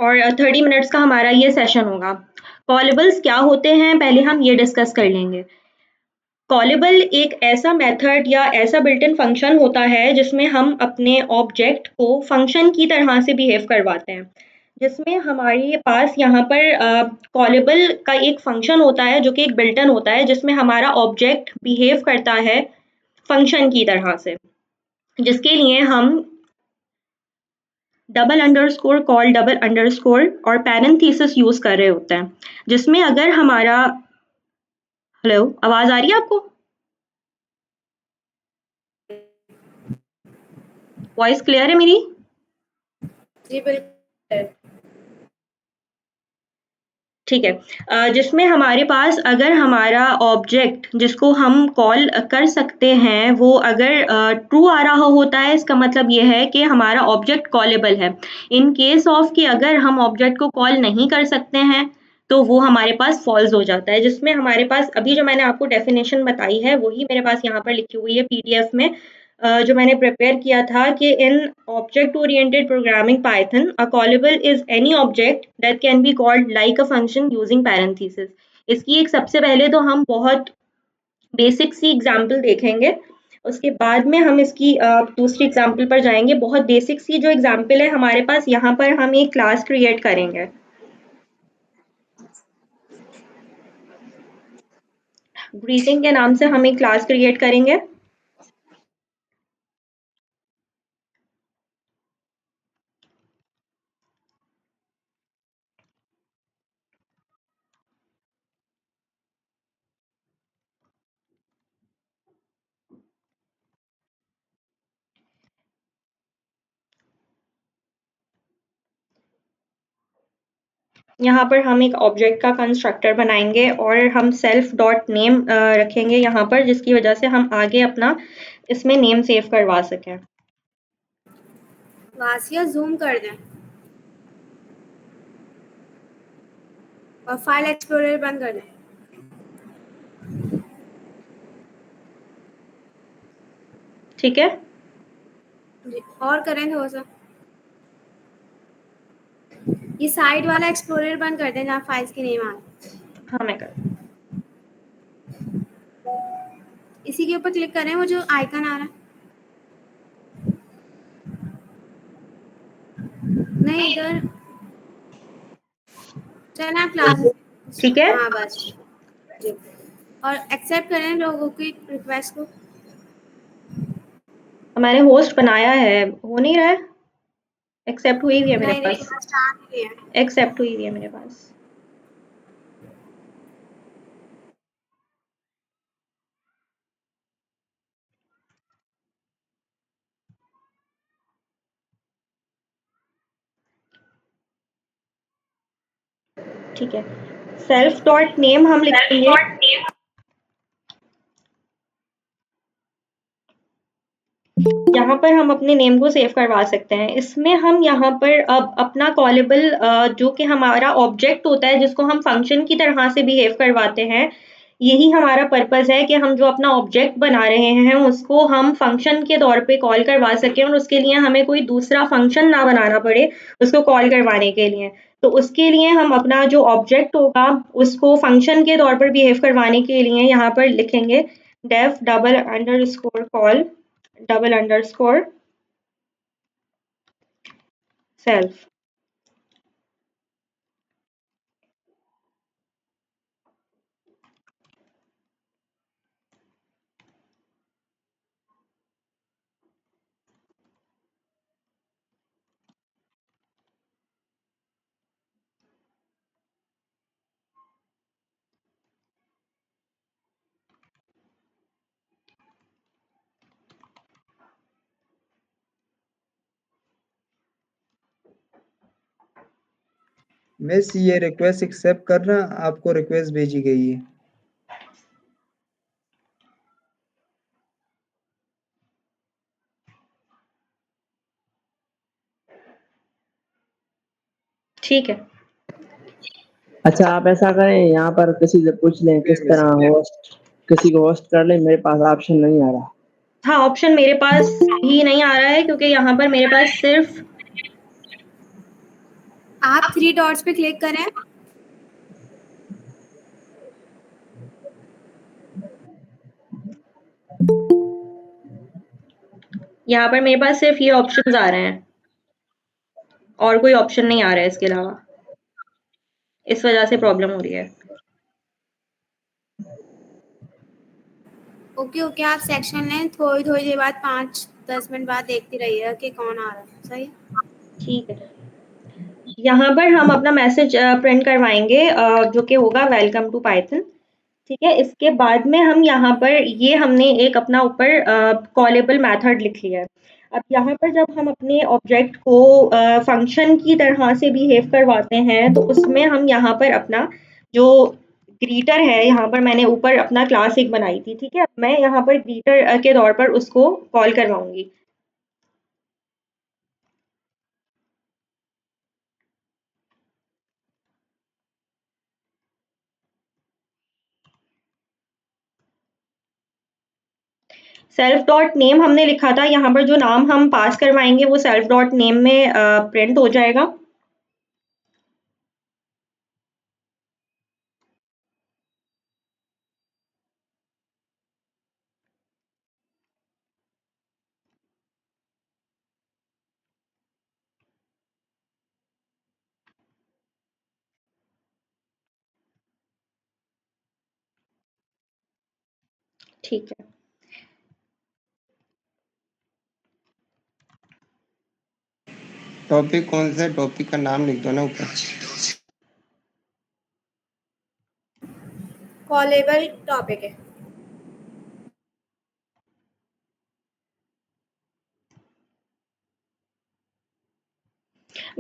और 30 मिनट्स का हमारा ये सेशन होगा। कॉलेबल्स क्या होते हैं पहले हम ये डिस्कस कर लेंगे। कॉलेबल एक ऐसा मेथड या ऐसा बिल्ट इन फंक्शन होता है जिसमें हम अपने ऑब्जेक्ट को फंक्शन की तरह से बिहेव करवाते हैं, जिसमें हमारे पास यहाँ पर कॉलेबल का एक फंक्शन होता है जो कि एक बिल्ट इन होता है जिसमें हमारा ऑब्जेक्ट बिहेव करता है फंक्शन की तरह से, जिसके लिए हम double underscore call double underscore और पैरेंथेसिस यूज कर रहे होते हैं, जिसमें अगर हमारा हेलो आवाज आ रही है आपको? वॉइस क्लियर है मेरी? जी बिल्कुल। ठीक है। जिसमें हमारे पास अगर हमारा ऑब्जेक्ट जिसको हम कॉल कर सकते हैं वो अगर ट्रू आ रहा होता है, इसका मतलब ये है कि हमारा ऑब्जेक्ट कॉलेबल है। इन केस ऑफ कि अगर हम ऑब्जेक्ट को कॉल नहीं कर सकते हैं तो वो हमारे पास फॉल्स हो जाता है, जिसमें हमारे पास अभी जो मैंने आपको डेफिनेशन बताई है वही मेरे पास यहाँ पर लिखी हुई है पीडीएफ में, जो मैंने प्रिपेयर किया था कि in object oriented programming Python a callable is any object that can be called like a function using parenthesis. इसकी एक सबसे पहले तो हम बहुत बेसिक सी एग्जांपल देखेंगे, उसके बाद में हम इसकी दूसरी एग्जांपल पर जाएंगे। बहुत बेसिक सी जो एग्जांपल है हमारे पास यहाँ पर हम एक क्लास क्रिएट करेंगे। ग्रीटिंग के नाम से हम एक क्लास क्रिएट करेंगे। यहाँ पर हम एक ऑब्जेक्ट का कंस्ट्रक्टर बनाएंगे और हम सेल्फ डॉट नेम रखेंगे यहाँ पर, जिसकी वजह से हम आगे अपना इसमें नेम सेव करवा सकें। वासिया जूम कर दें और फाइल एक्सप्लोरर बंद कर दें। ठीक है, और करें थोड़ा सा, ये साइड वाला एक्सप्लोरर बंद कर दें जहाँ फाइल्स की नेम आ रही। हाँ मैं कर इसी के ऊपर क्लिक करें, वो जो आइकन आ रहा है, नहीं इधर चलना क्लास। ठीक है। हाँ बस जी। और एक्सेप्ट करें लोगों की रिक्वेस्ट को। मैंने होस्ट बनाया है, हो नहीं रहा है। एक्सेप्ट हुई हुई है मेरे नहीं पास, नहीं स्टार्ट नहीं है। एक्सेप्ट हुई हुई है मेरे पास। ठीक है, सेल्फ डॉट नेम हम लिखेंगे। यहाँ पर हम अपने नेम को सेव करवा सकते हैं। इसमें हम यहाँ पर अब अपना कॉलेबल जो कि हमारा ऑब्जेक्ट होता है जिसको हम फंक्शन की तरह से बिहेव करवाते हैं, यही हमारा पर्पस है कि हम जो अपना ऑब्जेक्ट बना रहे हैं उसको हम फंक्शन के तौर पे कॉल करवा सकें और उसके लिए हमें कोई दूसरा फंक्शन ना बनाना पड़े उसको कॉल करवाने के लिए। तो उसके लिए हम अपना जो ऑब्जेक्ट होगा उसको फंक्शन के तौर पर बिहेव करवाने के लिए यहाँ पर लिखेंगे def double underscore call double underscore self. Miss ये रिक्वेस्ट एक्सेप्ट करना, आपको रिक्वेस्ट भेजी गई है। ठीक है, अच्छा आप ऐसा करें, यहाँ पर किसी से पूछ लें किस तरह होस्ट, किसी को होस्ट कर लें। मेरे पास ऑप्शन नहीं आ रहा। हाँ ऑप्शन मेरे पास भी नहीं आ रहा है क्योंकि यहाँ पर मेरे पास सिर्फ आप 3 डॉट्स पे क्लिक करें। यहाँ पर मेरे पास सिर्फ ये ऑप्शंस आ रहे हैं और कोई ऑप्शन नहीं आ रहा है इसके अलावा, इस वजह से प्रॉब्लम हो रही है। ओके आप सेक्शन लें, थोड़ी थोड़ी देर बाद 5-10 मिनट बाद देखती रहिएगा कि कौन आ रहा है। सही। ठीक है, यहाँ पर हम अपना मैसेज प्रिंट करवाएंगे जो कि होगा वेलकम टू पाइथन। ठीक है, इसके बाद में हम यहाँ पर ये हमने एक अपना ऊपर कॉलेबल मेथड लिख लिया है। अब यहाँ पर जब हम अपने ऑब्जेक्ट को फंक्शन की तरह से बिहेव करवाते हैं तो उसमें हम यहाँ पर अपना जो ग्रीटर है, यहाँ पर मैंने ऊपर अपना क्लास एक बनाई थी। ठीक है, अब मैं यहाँ पर ग्रीटर के तौर पर उसको कॉल करवाऊंगी। सेल्फ डॉट नेम हमने लिखा था, यहाँ पर जो नाम हम पास करवाएंगे वो सेल्फ डॉट नेम में प्रिंट हो जाएगा। ठीक है, टॉपिक कौन सा है? टॉपिक का नाम लिख दो ना ऊपर। कॉलेबल टॉपिक है।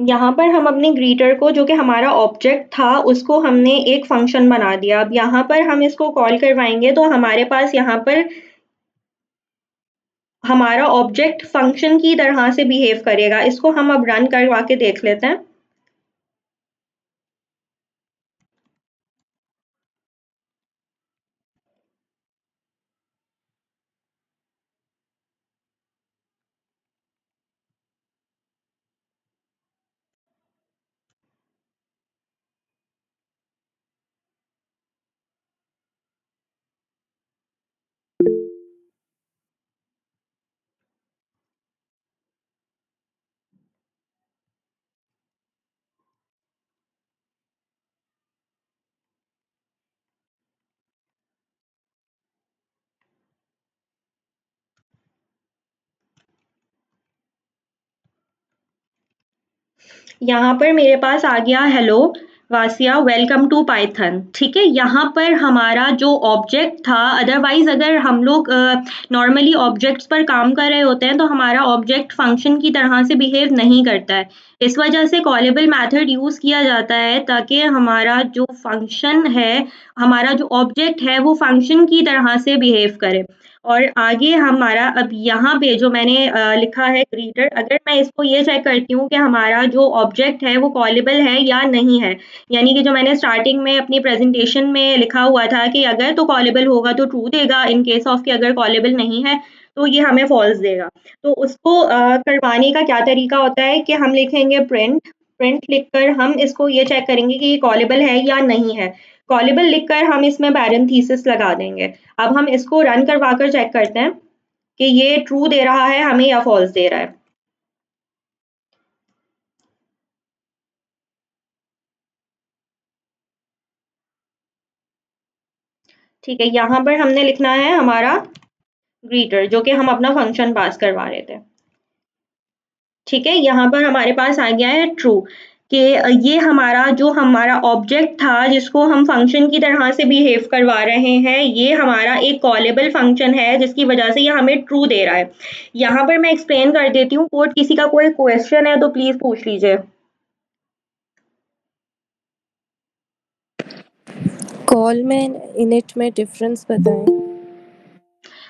यहाँ पर हम अपने ग्रीटर को, जो कि हमारा ऑब्जेक्ट था, उसको हमने एक फंक्शन बना दिया। अब यहाँ पर हम इसको कॉल करवाएंगे तो हमारे पास यहाँ पर हमारा ऑब्जेक्ट फंक्शन की तरह से बिहेव करेगा। इसको हम अब रन करवा के देख लेते हैं। यहाँ पर मेरे पास आ गया hello Vasiya, welcome to Python. ठीक है, यहाँ पर हमारा जो ऑब्जेक्ट था, अदरवाइज अगर हम लोग नॉर्मली ऑब्जेक्ट्स पर काम कर रहे होते हैं तो हमारा ऑब्जेक्ट फंक्शन की तरह से बिहेव नहीं करता है। इस वजह से कॉलेबल मेथड यूज किया जाता है ताकि हमारा जो फंक्शन है, हमारा जो ऑब्जेक्ट है, वो फंक्शन की तरह से बिहेव करे। और आगे हमारा अब यहाँ पे जो मैंने लिखा है ग्रीटर, अगर मैं इसको ये चेक करती हूँ कि हमारा जो ऑब्जेक्ट है वो कॉलेबल है या नहीं है, यानी कि जो मैंने स्टार्टिंग में अपनी प्रेजेंटेशन में लिखा हुआ था कि अगर तो कॉलेबल होगा तो ट्रू देगा, इन केस ऑफ कि अगर कॉलेबल नहीं है तो ये हमें फॉल्स देगा। तो उसको करवाने का क्या तरीका होता है कि हम लिखेंगे प्रिंट, प्रिंट लिखकर हम इसको ये चेक करेंगे कि ये कॉलेबल है या नहीं है। कॉलेबल लिखकर हम इसमें पैरेंथेसिस लगा देंगे। अब हम इसको रन करवा कर चेक करते हैं कि ये ट्रू दे रहा है हमें या फॉल्स दे रहा है। ठीक है, यहाँ पर हमने लिखना है हमारा ग्रीटर, जो कि हम अपना फंक्शन पास करवा रहे थे। ठीक है, यहाँ पर हमारे पास आ गया है ट्रू, कि ये हमारा जो हमारा ऑब्जेक्ट था जिसको हम फंक्शन की तरह से बिहेव करवा रहे हैं, ये हमारा एक कॉलेबल फंक्शन है जिसकी वजह से ये हमें ट्रू दे रहा है। यहाँ पर मैं एक्सप्लेन कर देती हूँ कोड, किसी का कोई क्वेश्चन है तो प्लीज पूछ लीजिए। कॉल में इनिट में डिफरेंस बताएं।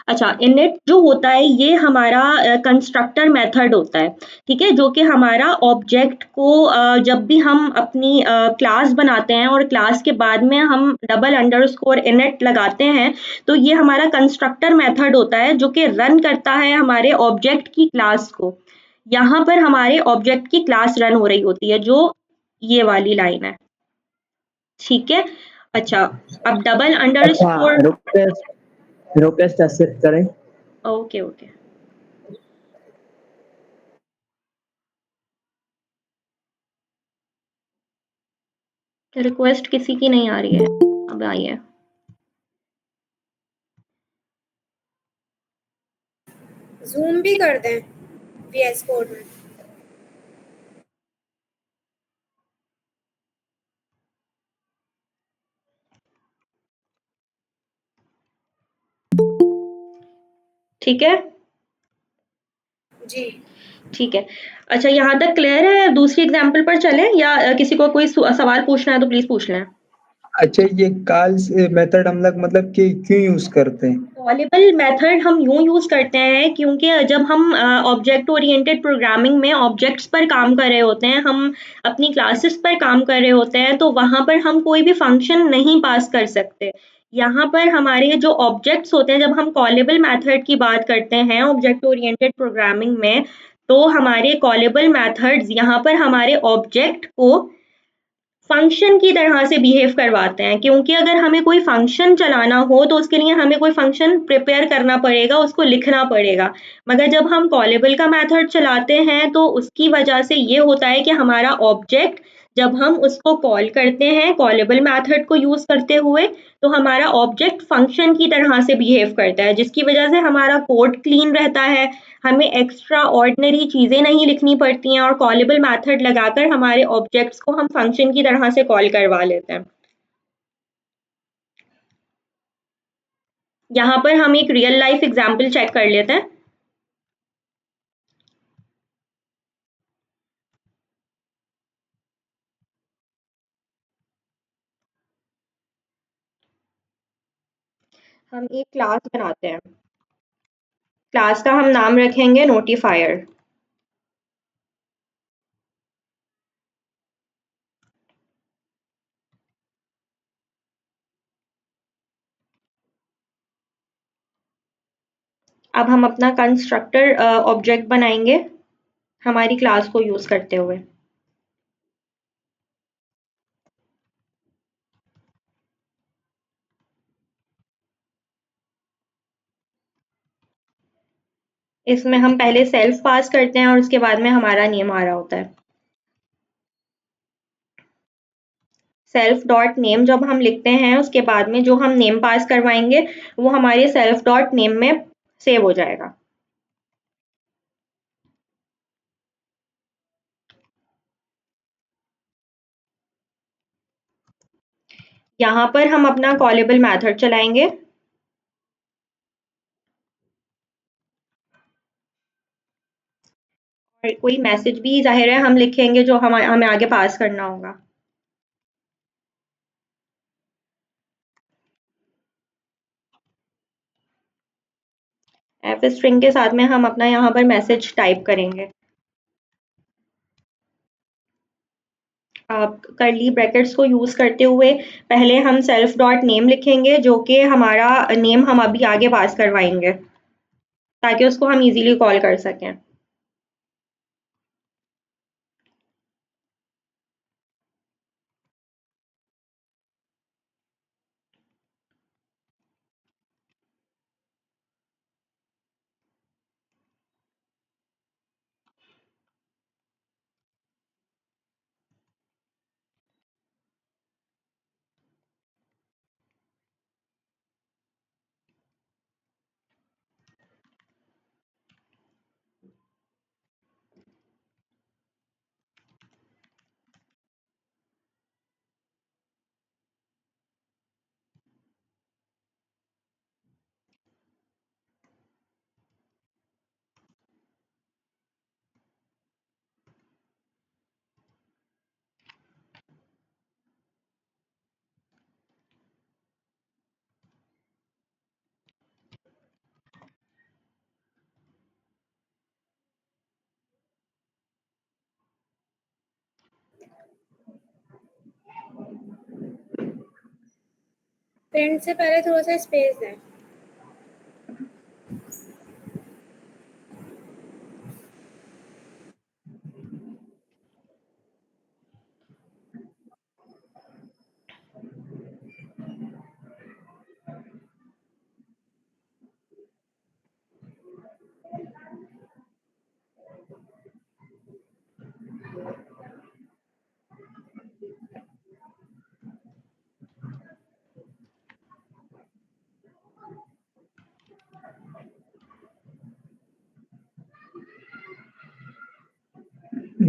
अच्छा, इनिट जो होता है ये हमारा कंस्ट्रक्टर मेथड होता है। ठीक है, जो कि हमारा ऑब्जेक्ट को जब भी हम अपनी क्लास बनाते हैं और क्लास के बाद में हम डबल अंडरस्कोर इनिट लगाते हैं, तो ये हमारा कंस्ट्रक्टर मेथड होता है जो कि रन करता है हमारे ऑब्जेक्ट की क्लास को। यहाँ पर हमारे ऑब्जेक्ट की क्लास रन हो रही होती है, जो ये वाली लाइन है, ठीक है। अच्छा, अब डबल अच्छा अंडरस्कोर, रिक्वेस्ट एक्सेप्ट करें। ओके ओके, रिक्वेस्ट किसी की नहीं आ रही है, अब आई है। जूम भी कर दें VS कोड में। ठीक है, जी ठीक है। अच्छा, यहाँ तक क्लियर है? दूसरी एग्जाम्पल पर चलें या किसी को कोई सवाल पूछना है तो प्लीज पूछ लें। अच्छा, ये कॉल्स मेथड हम लोग मतलब कि क्यों यूज करते हैं? कॉलेबल मेथड हम यूँ यूज़ करते हैं क्योंकि जब हम ऑब्जेक्ट ओरिएंटेड प्रोग्रामिंग में ऑब्जेक्ट्स पर काम कर रहे होते हैं, हम अपनी क्लासेस पर काम कर रहे होते हैं, तो वहाँ पर हम कोई भी फंक्शन नहीं पास कर सकते। यहाँ पर हमारे जो ऑब्जेक्ट्स होते हैं, जब हम कॉलेबल मेथड की बात करते हैं ऑब्जेक्ट ओरिएंटेड प्रोग्रामिंग में, तो हमारे कॉलेबल मेथड्स यहाँ पर हमारे ऑब्जेक्ट को फंक्शन की तरह से बिहेव करवाते हैं, क्योंकि अगर हमें कोई फंक्शन चलाना हो तो उसके लिए हमें कोई फंक्शन प्रिपेयर करना पड़ेगा, उसको लिखना पड़ेगा। मगर जब हम कॉलेबल का मेथड चलाते हैं तो उसकी वजह से ये होता है कि हमारा ऑब्जेक्ट, जब हम उसको कॉल करते हैं कॉलेबल मेथड को यूज करते हुए, तो हमारा ऑब्जेक्ट फंक्शन की तरह से बिहेव करता है, जिसकी वजह से हमारा कोड क्लीन रहता है, हमें एक्स्ट्रा ऑर्डिनरी चीज़ें नहीं लिखनी पड़ती हैं और कॉलेबल मेथड लगाकर हमारे ऑब्जेक्ट्स को हम फंक्शन की तरह से कॉल करवा लेते हैं। यहाँ पर हम एक रियल लाइफ एग्जाम्पल चेक कर लेते हैं। हम एक क्लास बनाते हैं, क्लास का हम नाम रखेंगे नोटिफायर। अब हम अपना कंस्ट्रक्टर ऑब्जेक्ट बनाएंगे हमारी क्लास को यूज करते हुए। इसमें हम पहले सेल्फ पास करते हैं और उसके बाद में हमारा नेम आ रहा होता है। सेल्फ डॉट नेम जब हम लिखते हैं, उसके बाद में जो हम नेम पास करवाएंगे वो हमारे सेल्फ डॉट नेम में सेव हो जाएगा। यहाँ पर हम अपना कॉलेबल मेथड चलाएंगे। और कोई मैसेज भी जाहिर है हम लिखेंगे जो हमें आगे पास करना होगा। एफ स्ट्रिंग के साथ में हम अपना यहाँ पर मैसेज टाइप करेंगे। आप कर्ली ब्रैकेट्स को यूज करते हुए पहले हम सेल्फ डॉट नेम लिखेंगे, जो कि हमारा नेम हम अभी आगे पास करवाएंगे ताकि उसको हम इजीली कॉल कर सकें। प्रिंट से पहले थोड़ा सा स्पेस दें।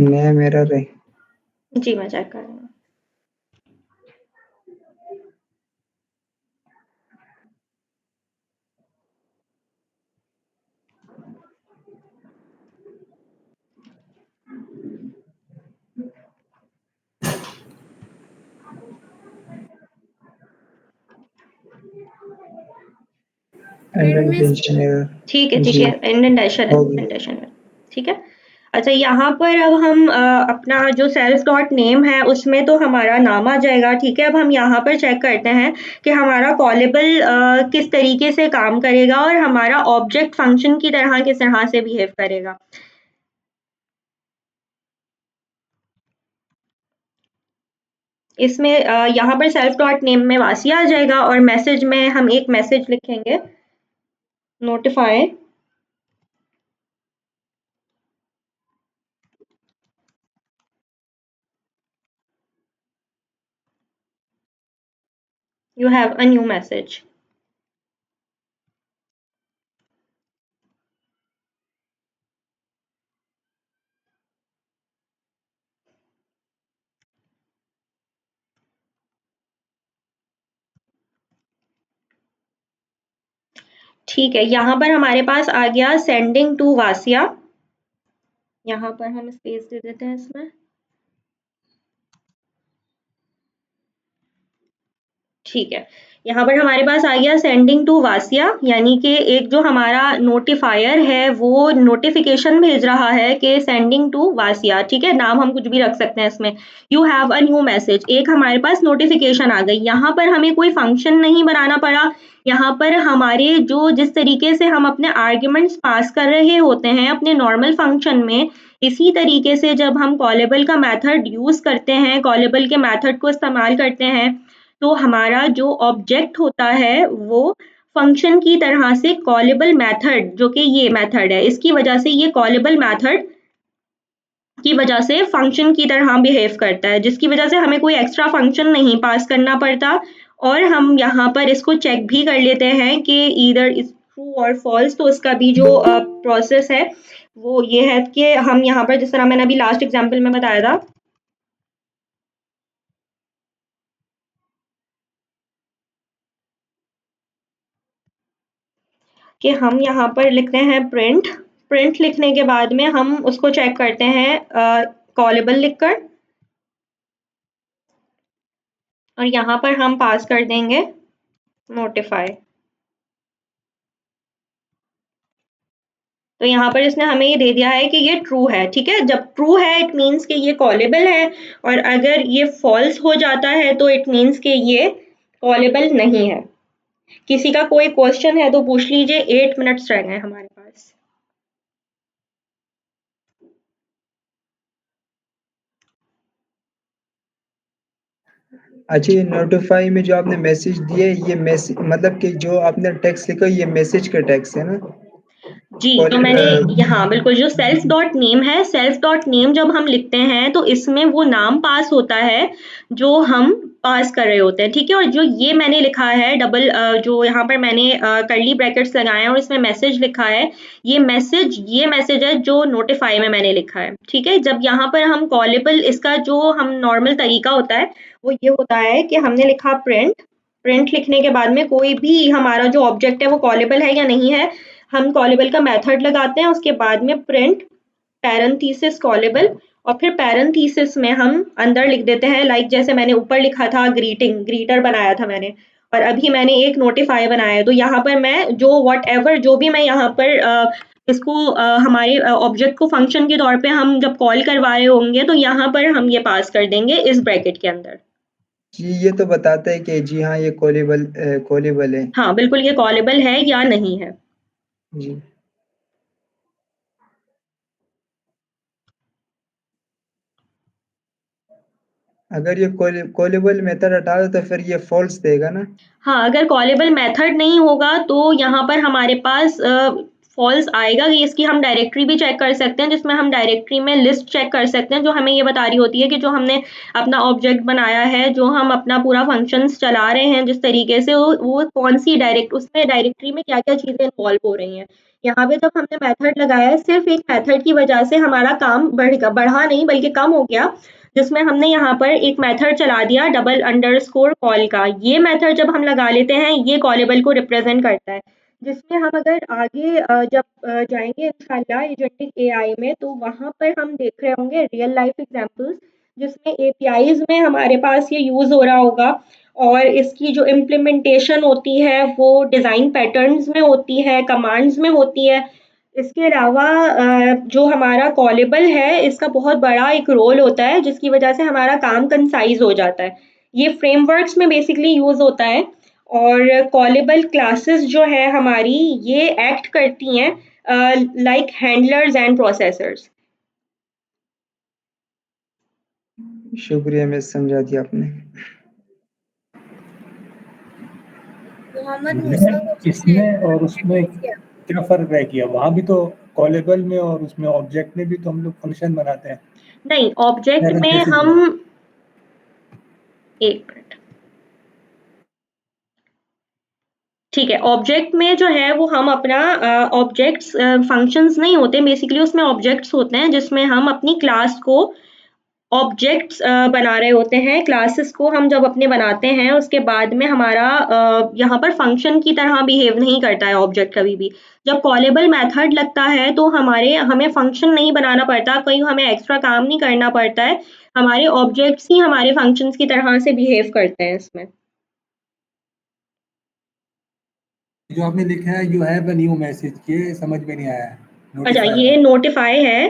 नया मिरर है। जी मैं चेक कर रही हूँ। Indentation error. ठीक है जी इंडेंटेशन हो गई। इंडेंटेशन है, ठीक है। अच्छा यहाँ पर अब हम अपना जो सेल्फ डॉट नेम है उसमें तो हमारा नाम आ जाएगा, ठीक है। अब हम यहाँ पर चेक करते हैं कि हमारा कॉलेबल किस तरीके से काम करेगा और हमारा ऑब्जेक्ट फंक्शन की तरह किस तरह से बिहेव करेगा। इसमें यहाँ पर सेल्फ डॉट नेम में वासिया आ जाएगा और मैसेज में हम एक मैसेज लिखेंगे, notify you have a new message। ठीक है, यहाँ पर हमारे पास आ गया सेंडिंग टू वासिया। यहाँ पर हम स्पेस दे देते हैं इसमें। ठीक है, यहाँ पर हमारे पास आ गया सेंडिंग टू वासिया, यानी कि एक जो हमारा नोटिफायर है वो नोटिफिकेशन भेज रहा है कि सेंडिंग टू वासिया, ठीक है। नाम हम कुछ भी रख सकते हैं इसमें। You have a new message, एक हमारे पास नोटिफिकेशन आ गई। यहाँ पर हमें कोई फंक्शन नहीं बनाना पड़ा। यहाँ पर हमारे जो जिस तरीके से हम अपने आर्ग्यूमेंट्स पास कर रहे होते हैं अपने नॉर्मल फंक्शन में, इसी तरीके से जब हम कॉलेबल का मेथड यूज करते हैं, कॉलेबल के मेथड को इस्तेमाल करते हैं, तो हमारा जो ऑब्जेक्ट होता है वो फंक्शन की तरह से कॉलेबल मेथड, जो कि ये मेथड है, इसकी वजह से ये कॉलेबल मेथड की वजह से फंक्शन की तरह बिहेव करता है, जिसकी वजह से हमें कोई एक्स्ट्रा फंक्शन नहीं पास करना पड़ता। और हम यहाँ पर इसको चेक भी कर लेते हैं कि ईदर इज ट्रू और फॉल्स। तो इसका भी जो प्रोसेस है वो ये है कि हम यहाँ पर जिस तरह मैंने अभी लास्ट एग्जाम्पल में बताया था कि हम यहाँ पर लिखते हैं प्रिंट। प्रिंट लिखने के बाद में हम उसको चेक करते हैं कॉलेबल लिखकर, और यहाँ पर हम पास कर देंगे नोटिफाई। तो यहाँ पर इसने हमें ये दे दिया है कि ये ट्रू है, ठीक है। जब ट्रू है इट मीन्स कि ये कॉलेबल है, और अगर ये फॉल्स हो जाता है तो इट मीन्स कि ये कॉलेबल नहीं है। किसी का कोई क्वेश्चन है तो पूछ लीजिए, 8 मिनट्स रह गए हमारे पास। अच्छा, ये नोटिफाई में जो आपने मैसेज दिए, ये मैसेज मतलब कि जो आपने टेक्स्ट लिखा ये मैसेज का टेक्स्ट है ना? जी, तो मैंने यहाँ बिल्कुल जो सेल्फ डॉट नेम है, सेल्फ डॉट नेम जब हम लिखते हैं तो इसमें वो नाम पास होता है जो हम पास कर रहे होते हैं, ठीक है। और जो ये मैंने लिखा है डबल जो यहाँ पर मैंने कर्ली ब्रैकेट्स लगाए हैं और इसमें मैसेज लिखा है, ये मैसेज है जो नोटिफाई में मैंने लिखा है, ठीक है। जब यहाँ पर हम कॉलेबल, इसका जो हम नॉर्मल तरीका होता है वो ये होता है कि हमने लिखा प्रिंट। प्रिंट लिखने के बाद में कोई भी हमारा जो ऑब्जेक्ट है वो कॉलेबल है या नहीं है, हम कॉलेबल का मेथड लगाते हैं। उसके बाद में प्रिंट पैरेंथेसिस कॉलेबल, और फिर पैरेंथेसिस में हम अंदर लिख देते हैं, लाइक जैसे मैंने ऊपर लिखा था ग्रीटिंग, ग्रीटर बनाया था मैंने, और अभी मैंने एक नोटिफाई बनाया है। तो यहाँ पर मैं जो व्हाटएवर जो भी मैं यहाँ पर इसको हमारे ऑब्जेक्ट को फंक्शन के तौर पे हम जब कॉल करवा रहे होंगे तो यहाँ पर हम ये पास कर देंगे इस ब्रैकेट के अंदर। जी, ये तो बताता है कि जी हाँ ये कॉलेबल है। हाँ बिल्कुल, ये कॉलेबल है या नहीं है। जी। अगर ये कॉलेबल मेथड हटा दो तो फिर ये फॉल्स देगा ना? हाँ, अगर कॉलेबल मेथड नहीं होगा तो यहाँ पर हमारे पास फॉल्स आएगा, कि इसकी हम डायरेक्टरी भी चेक कर सकते हैं, जिसमें हम डायरेक्टरी में लिस्ट चेक कर सकते हैं, जो हमें ये बता रही होती है कि जो हमने अपना ऑब्जेक्ट बनाया है, जो हम अपना पूरा फंक्शंस चला रहे हैं जिस तरीके से, वो कौन सी उसमें डायरेक्टरी में क्या-क्या चीज़ें इन्वॉल्व हो रही हैं। यहाँ पे जब हमने मेथड लगाया है, सिर्फ़ एक मेथड की वजह से हमारा काम बढ़ा नहीं बल्कि कम हो गया, जिसमें हमने यहाँ पर एक मेथड चला दिया double_call का। ये मेथड जब हम लगा लेते हैं, ये कॉलेबल को रिप्रेज़ेंट करता है। जिसमें हम अगर आगे जब जाएँगे इंशाल्लाह एजेंटिक एआई में, तो वहाँ पर हम देख रहे होंगे रियल लाइफ़ एग्ज़ाम्पल्स, जिसमें एपीआईज़ में हमारे पास ये यूज़ हो रहा होगा, और इसकी जो इम्प्लीमेंटेशन होती है वो डिज़ाइन पैटर्न्स में होती है, कमांड्स में होती है। इसके अलावा जो हमारा कॉलेबल है, इसका बहुत बड़ा एक रोल होता है, जिसकी वजह से हमारा काम कंसाइज़ हो जाता है। ये फ्रेमवर्क्स में बेसिकली यूज़ होता है, और कॉलेबल क्लासेस जो है हमारी, ये एक्ट करती हैं लाइक हैंडलर्स एंड प्रोसेसर्स। शुक्रिया मिस, समझा दिया आपने। मोहम्मद मूसा को इसमें और उसमें क्या फर्क रह गया? वहाँ भी तो कॉलेबल में और उसमें ऑब्जेक्ट में भी तो हम लोग फंक्शन बनाते हैं। नहीं, ऑब्जेक्ट अगर में मैसेज हम एक मिनट, ठीक है, ऑब्जेक्ट में जो है वो हम अपना ऑब्जेक्ट्स फंक्शंस नहीं होते, बेसिकली उसमें ऑब्जेक्ट्स होते हैं, जिसमें हम अपनी क्लास को ऑब्जेक्ट्स बना रहे होते हैं। क्लासेस को हम जब अपने बनाते हैं, उसके बाद में हमारा यहाँ पर फंक्शन की तरह बिहेव नहीं करता है ऑब्जेक्ट कभी भी। जब कॉलेबल मेथड लगता है, तो हमें फंक्शन नहीं बनाना पड़ता, कोई हमें एक्स्ट्रा काम नहीं करना पड़ता है, हमारे ऑब्जेक्ट्स ही हमारे फंक्शंस की तरह से बिहेव करते हैं इसमें। जो आपने लिखा है you have a new message, ये समझ में नहीं आया है। अच्छा, नोटिफाई ये नोटिफाई है,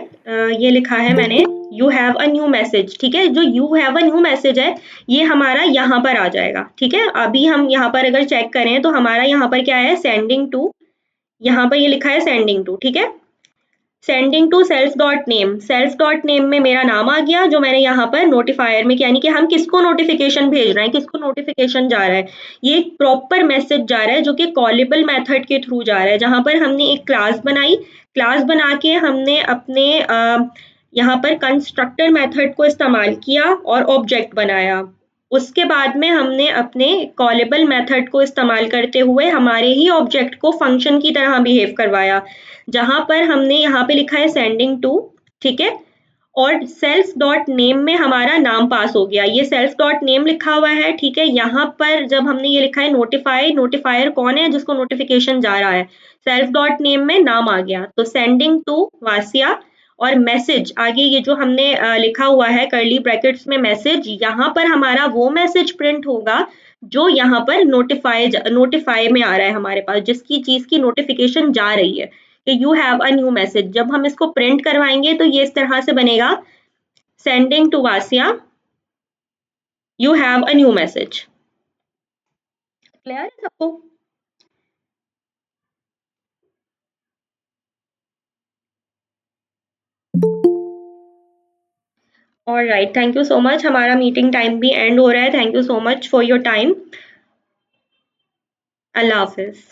ये लिखा है मैंने you have a new message, ठीक है। जो you have a new message है, ये हमारा यहाँ पर आ जाएगा, ठीक है। अभी हम यहाँ पर अगर चेक करें, तो हमारा यहाँ पर क्या है, सेंडिंग टू, यहाँ पर ये लिखा है सेंडिंग टू, ठीक है। Sending to self dot name, self dot name में मेरा नाम आ गया, जो मैंने यहाँ पर नोटिफायर में, यानी कि हम किसको नोटिफिकेशन भेज रहे हैं, किसको नोटिफिकेशन जा रहा है, ये एक प्रॉपर मैसेज जा रहा है, जो कि कॉलेबल मेथड के थ्रू जा रहा है, जहाँ पर हमने एक क्लास बनाई, क्लास बना के हमने अपने यहाँ पर कंस्ट्रक्टर मेथड को इस्तेमाल किया और ऑब्जेक्ट बनाया। उसके बाद में हमने अपने कॉलेबल मेथड को इस्तेमाल करते हुए हमारे ही ऑब्जेक्ट को फंक्शन की तरह बिहेव करवाया, जहाँ पर हमने यहाँ पे लिखा है सेंडिंग टू, ठीक है, और सेल्फ डॉट नेम में हमारा नाम पास हो गया, ये सेल्फ डॉट नेम लिखा हुआ है, ठीक है। यहाँ पर जब हमने ये लिखा है नोटिफाई, नोटिफायर कौन है, जिसको नोटिफिकेशन जा रहा है, सेल्फ डॉट नेम में नाम आ गया, तो सेंडिंग टू वासिया, और मैसेज आगे ये जो हमने लिखा हुआ है कर्ली ब्रैकेट्स में मैसेज, यहाँ पर हमारा वो मैसेज प्रिंट होगा जो यहाँ पर नोटिफाई में आ रहा है हमारे पास, जिसकी चीज की नोटिफिकेशन जा रही है कि you have a new message. जब हम इसको प्रिंट करवाएंगे, तो ये इस तरह से बनेगा, sending to Wasiya, you have a new message. Clear है सबको? Alright, thank you so much, हमारा मीटिंग टाइम भी एंड हो रहा है। Thank you so much for your time. अल्लाह हाफिज।